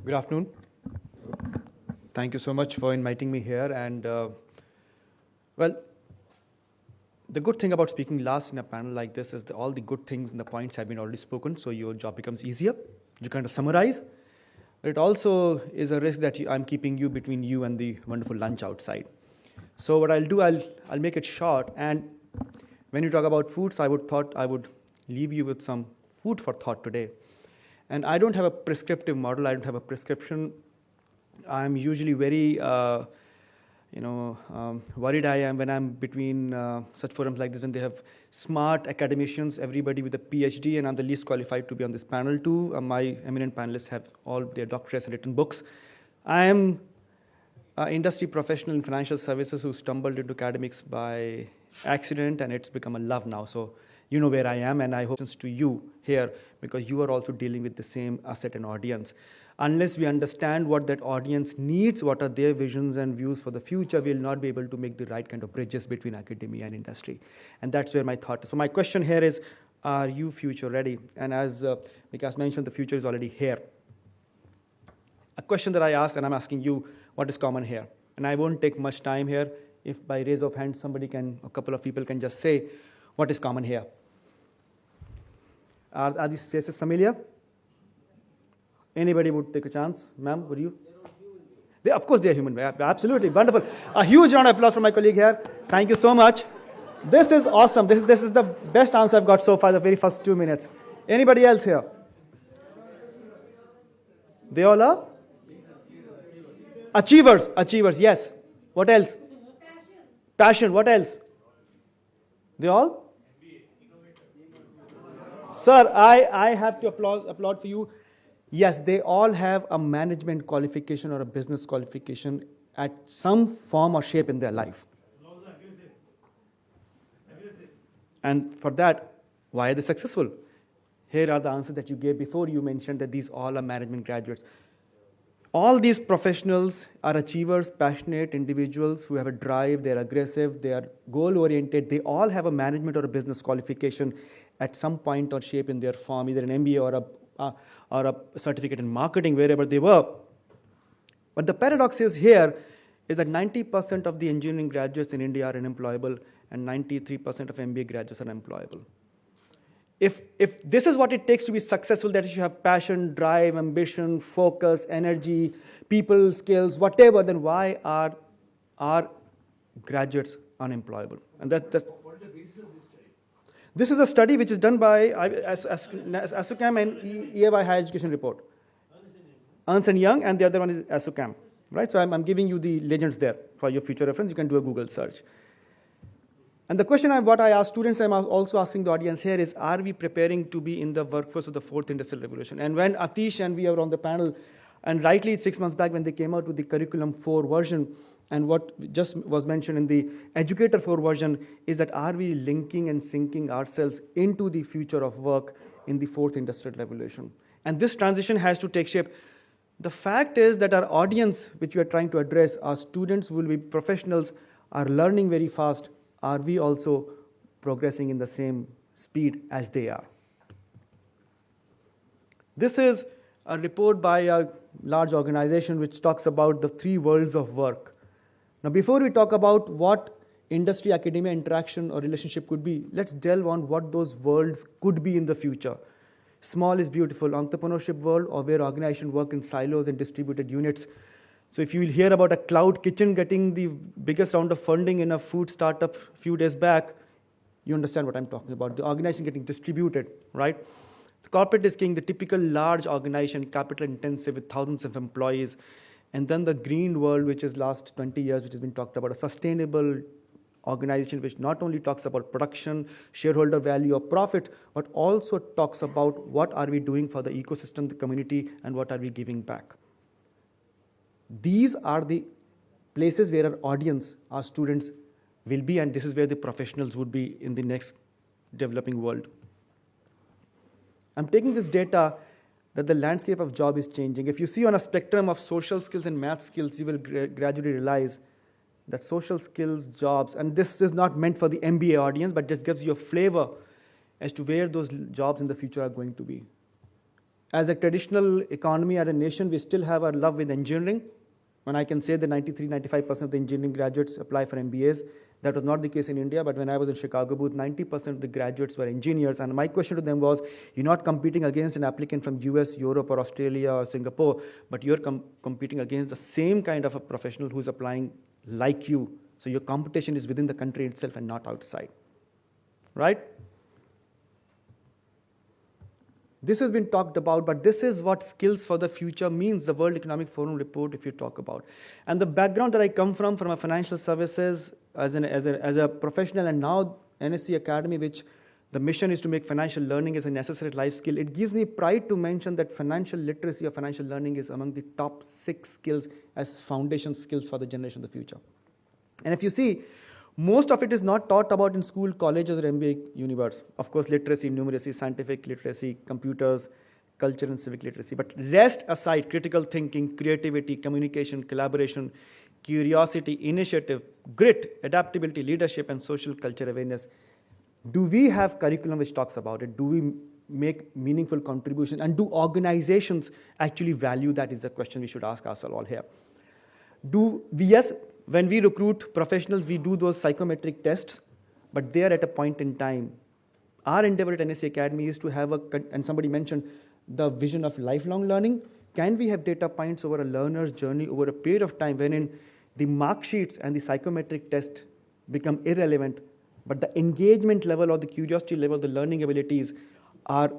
Good afternoon. Thank you so much for inviting me here. And well, the good thing about speaking last in a panel like this is that all the good things and the points have been already spoken, so your job becomes easier. You kind of summarize. But it also is a risk that I'm keeping you between you and the wonderful lunch outside. So what I'll do, I'll make it short. And when you talk about foods, I would leave you with some food for thought today. And I don't have a prescriptive model. I don't have a prescription. I'm usually very, worried I am when I'm between such forums like this, when they have smart academicians, everybody with a PhD, and I'm the least qualified to be on this panel too. My eminent panelists have all their doctorates and written books. I am an industry professional in financial services who stumbled into academics by accident, and it's become a love now. So you know where I am, and I hope it's to you here because you are also dealing with the same asset and audience. Unless we understand what that audience needs, what are their visions and views for the future, we'll not be able to make the right kind of bridges between academia and industry. And that's where my thought is. So my question here is, are you future ready? And as Vikas mentioned, the future is already here. A question that I asked, and I'm asking you, what is common here? And I won't take much time here. If by raise of hands, a couple of people can just say, what is common here? Are these faces familiar? Anybody would take a chance? Ma'am, would you? Of course, they are human. Absolutely. Wonderful. A huge round of applause for my colleague here. Thank you so much. This is awesome. This is the best answer I've got so far, the very first 2 minutes. Anybody else here? They all are? Achievers. Achievers, yes. What else? Passion. What else? They all? Sir, I have to applaud for you. Yes, they all have a management qualification or a business qualification at some form or shape in their life. And for that, why are they successful? Here are the answers that you gave before. You mentioned that these all are management graduates. All these professionals are achievers, passionate individuals who have a drive, they're aggressive, they are goal-oriented. They all have a management or a business qualification at some point or shape in their form, either an MBA or a certificate in marketing, wherever they were. But the paradox is here is that 90% of the engineering graduates in India are unemployable and 93% of MBA graduates are employable. If this is what it takes to be successful, that you have passion, drive, ambition, focus, energy, people, skills, whatever, then why are graduates unemployable? And what is the basis of this study? This is a study which is done by ASUCAM and EY Higher Education Report. Ernst & Young, and the other one is ASUCAM. Right? So I'm giving you the legends there for your future reference. You can do a Google search. And the question what I ask students, I'm also asking the audience here is, are we preparing to be in the workforce of the fourth industrial revolution? And when Atish and we were on the panel, and rightly 6 months back when they came out with the Curriculum 4 version, and what just was mentioned in the Educator 4 version is that are we linking and syncing ourselves into the future of work in the fourth industrial revolution? And this transition has to take shape. The fact is that our audience, which we are trying to address, our students will be professionals, are learning very fast. Are we also progressing in the same speed as they are? This is a report by a large organization which talks about the 3 worlds of work. Now, before we talk about what industry-academia interaction or relationship could be, let's delve on what those worlds could be in the future. Small is beautiful, entrepreneurship world, or where organizations work in silos and distributed units. So if you will hear about a cloud kitchen getting the biggest round of funding in a food startup a few days back, you understand what I'm talking about. The organization getting distributed, right? The corporate is king, the typical large organization, capital intensive with thousands of employees. And then the green world, which is last 20 years, which has been talked about, a sustainable organization which not only talks about production, shareholder value or profit, but also talks about what are we doing for the ecosystem, the community, and what are we giving back. These are the places where our audience, our students will be, and this is where the professionals would be in the next developing world. I'm taking this data that the landscape of job is changing. If you see on a spectrum of social skills and math skills, you will gradually realize that social skills, jobs, and this is not meant for the MBA audience, but just gives you a flavor as to where those jobs in the future are going to be. As a traditional economy, as a nation, we still have our love with engineering. When I can say that 93-95% of the engineering graduates apply for MBAs. That was not the case in India, but when I was in Chicago booth, 90% of the graduates were engineers. And my question to them was, you're not competing against an applicant from US, Europe, or Australia, or Singapore, but you're competing against the same kind of a professional who's applying like you. So your competition is within the country itself and not outside, right? This has been talked about, but this is what skills for the future means, the World Economic Forum report, if you talk about. And the background that I come from a financial services as a professional, and now NSE Academy, which the mission is to make financial learning as a necessary life skill, it gives me pride to mention that financial literacy or financial learning is among the top 6 skills as foundation skills for the generation of the future. And if you see, most of it is not taught about in school, colleges, or MBA universe. Of course, literacy, numeracy, scientific literacy, computers, culture and civic literacy. But rest aside, critical thinking, creativity, communication, collaboration, curiosity, initiative, grit, adaptability, leadership, and social culture awareness. Do we have curriculum which talks about it? Do we make meaningful contributions? And do organizations actually value that is the question we should ask ourselves all here. Yes, when we recruit professionals, we do those psychometric tests, but they are at a point in time. Our endeavor at NSE Academy is to have and somebody mentioned the vision of lifelong learning. Can we have data points over a learner's journey over a period of time wherein the mark sheets and the psychometric test become irrelevant, but the engagement level or the curiosity level, the learning abilities are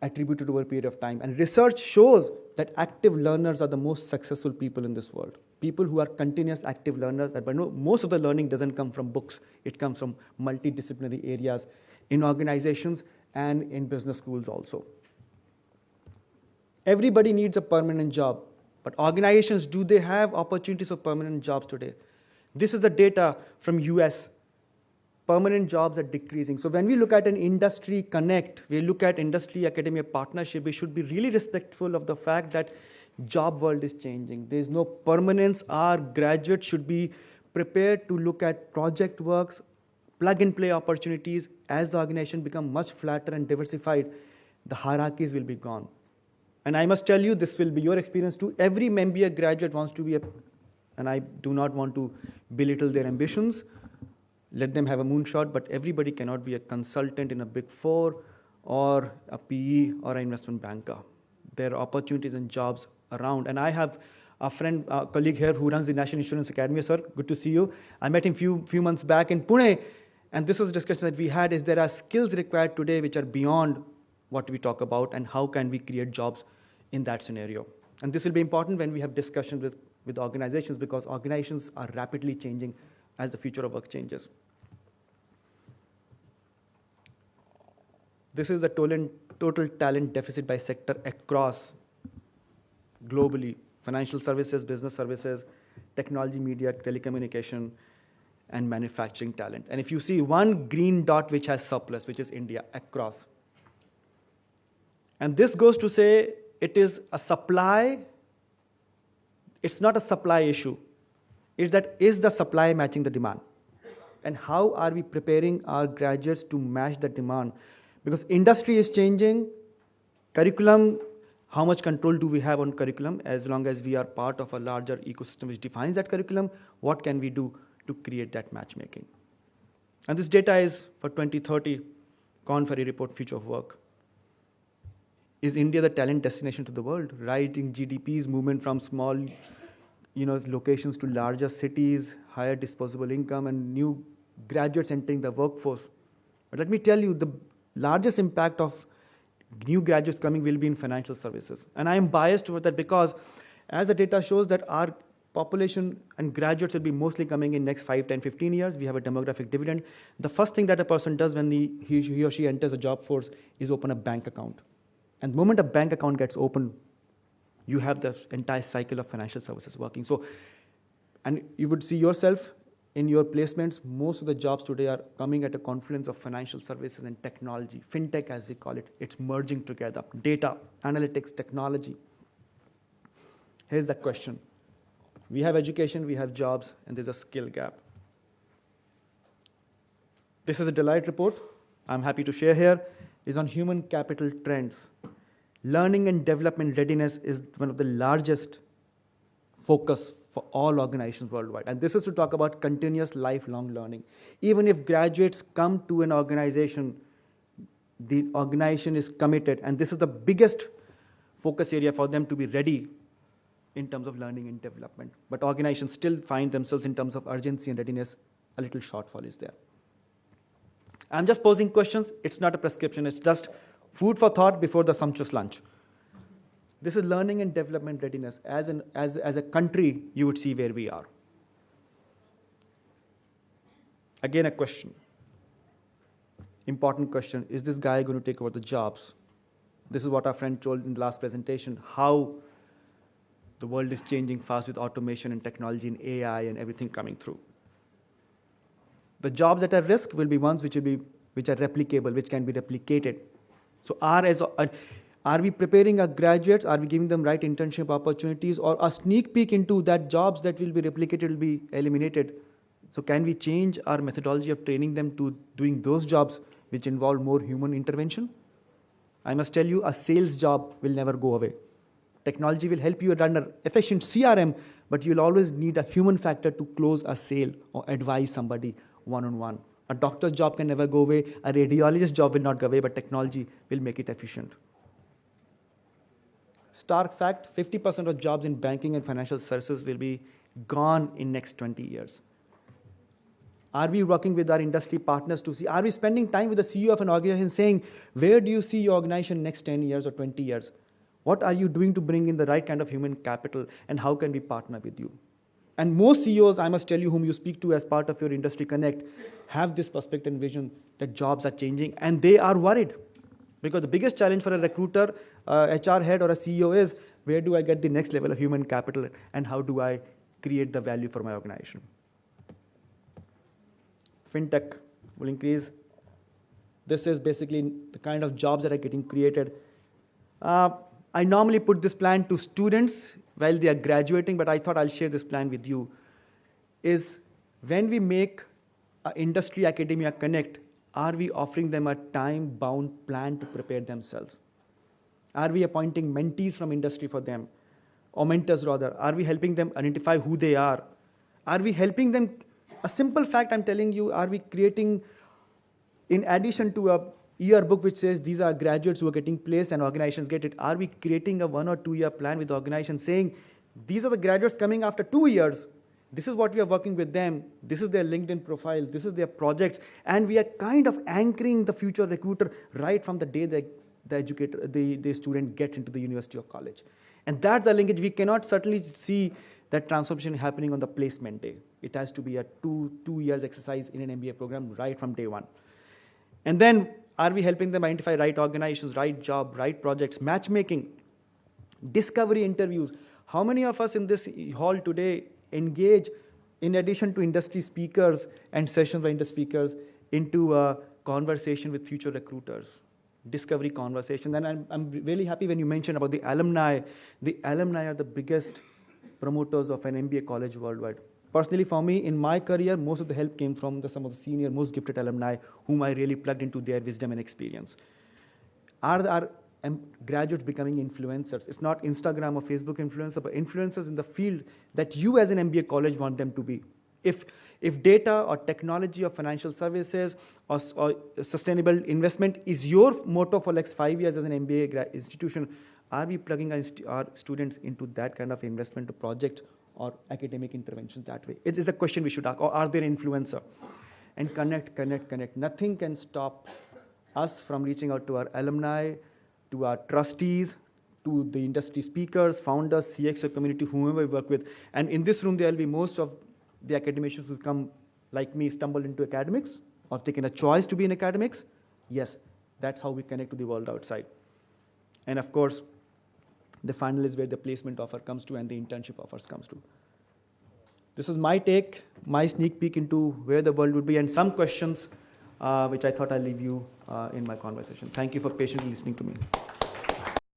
attributed over a period of time. And research shows that active learners are the most successful people in this world. People who are continuous active learners, but no, most of the learning doesn't come from books. It comes from multidisciplinary areas in organizations and in business schools also. Everybody needs a permanent job, but organizations, do they have opportunities for permanent jobs today? This is the data from US. Permanent jobs are decreasing. So when we look at an industry connect, we look at industry academia partnership, we should be really respectful of the fact that job world is changing. There's no permanence. Our graduates should be prepared to look at project works, plug and play opportunities. As the organization become much flatter and diversified, the hierarchies will be gone. And I must tell you, this will be your experience too. Every MBA graduate wants to be and I do not want to belittle their ambitions, let them have a moonshot, but everybody cannot be a consultant in a Big Four or a PE or an investment banker. There are opportunities and jobs around. And I have a friend, a colleague here who runs the National Insurance Academy. Sir, good to see you. I met him few months back in Pune, and this was a discussion that we had, is there are skills required today which are beyond what we talk about, and how can we create jobs in that scenario. And this will be important when we have discussions with organizations, because organizations are rapidly changing as the future of work changes. This is the total talent deficit by sector across globally: financial services, business services, technology, media, telecommunication, and manufacturing talent. And if you see one green dot which has surplus, which is India, across. And this goes to say it is a supply, it's not a supply issue. It's that, is the supply matching the demand? And how are we preparing our graduates to match the demand? Because industry is changing, curriculum, how much control do we have on curriculum? As long as we are part of a larger ecosystem which defines that curriculum, what can we do to create that matchmaking? And this data is for 2030, Korn Ferry Report, Future of Work. Is India the talent destination to the world? Rising GDPs, movement from small locations to larger cities, higher disposable income, and new graduates entering the workforce. But let me tell you, the largest impact of new graduates coming will be in financial services. And I am biased toward that because as the data shows that our population and graduates will be mostly coming in next 5, 10, 15 years. We have a demographic dividend. The first thing that a person does when he or she enters a job force is open a bank account. And the moment a bank account gets opened, you have the entire cycle of financial services working. So, and you would see yourself in your placements, most of the jobs today are coming at a confluence of financial services and technology, fintech as we call it. It's merging together, data, analytics, technology. Here's the question. We have education, we have jobs, and there's a skill gap. This is a Deloitte report I'm happy to share here. It's on human capital trends. Learning and development readiness is one of the largest focus for all organizations worldwide. And this is to talk about continuous lifelong learning. Even if graduates come to an organization, the organization is committed, and this is the biggest focus area for them to be ready in terms of learning and development. But organizations still find themselves in terms of urgency and readiness, a little shortfall is there. I'm just posing questions. It's not a prescription. It's just food for thought before the sumptuous lunch. This is learning and development readiness. As a country, you would see where we are. Again, a question. Important question. Is this guy going to take over the jobs? This is what our friend told in the last presentation, how the world is changing fast with automation and technology and AI and everything coming through. The jobs at risk will be ones which are replicable, which can be replicated. So are we preparing our graduates? Are we giving them right internship opportunities, or a sneak peek into that jobs that will be replicated will be eliminated? So can we change our methodology of training them to doing those jobs which involve more human intervention? I must tell you, a sales job will never go away. Technology will help you run an efficient CRM, but you'll always need a human factor to close a sale or advise somebody one-on-one. A doctor's job can never go away. A radiologist's job will not go away, but technology will make it efficient. Stark fact, 50% of jobs in banking and financial services will be gone in next 20 years. Are we working with our industry partners to see, are we spending time with the CEO of an organization saying, where do you see your organization next 10 years or 20 years? What are you doing to bring in the right kind of human capital, and how can we partner with you? And most CEOs, I must tell you, whom you speak to as part of your Industry Connect, have this perspective and vision that jobs are changing, and they are worried. Because the biggest challenge for a recruiter, HR head, or a CEO is, where do I get the next level of human capital, and how do I create the value for my organization? FinTech will increase. This is basically the kind of jobs that are getting created. I normally put this plan to students while they are graduating, but I thought I'll share this plan with you. Is when we make Industry Academia Connect, are we offering them a time-bound plan to prepare themselves? Are we appointing mentees from industry for them? Or mentors rather? Are we helping them identify who they are? Are we helping them? A simple fact I'm telling you, are we creating, in addition to a yearbook which says these are graduates who are getting placed and organizations get it, are we creating a 1 or 2 year plan with the organization saying, these are the graduates coming after 2 years, this is what we are working with them, this is their LinkedIn profile, this is their projects, and we are kind of anchoring the future recruiter right from the day the student gets into the university or college. And that's the linkage. We cannot certainly see that transformation happening on the placement day. It has to be a two years exercise in an MBA program right from day one. And then, are we helping them identify right organizations, right job, right projects, matchmaking, discovery interviews? How many of us in this hall today engage, in addition to industry speakers and sessions by industry speakers, into a conversation with future recruiters? Discovery conversations. And I'm really happy when you mentioned about the alumni. The alumni are the biggest promoters of an MBA college worldwide. Personally, for me, in my career, most of the help came from some of the senior, most gifted alumni whom I really plugged into their wisdom and experience. Are graduates becoming influencers? It's not Instagram or Facebook influencers, but influencers in the field that you as an MBA college want them to be. If data or technology or financial services or sustainable investment is your motto for next 5 years as an MBA institution, are we plugging our students into that kind of investment project or academic interventions that way? It is a question we should ask. Or are they an influencer? And connect. Nothing can stop us from reaching out to our alumni, to our trustees, to the industry speakers, founders, CXO community, whomever we work with. And in this room, there will be most of the academicians who come, like me, stumble into academics or taken a choice to be in academics. Yes, that's how we connect to the world outside. And of course, the final is where the placement offer comes to and the internship offers comes to. This is my take, my sneak peek into where the world would be, and some questions which I thought I'll leave you in my conversation. Thank you for patiently listening to me.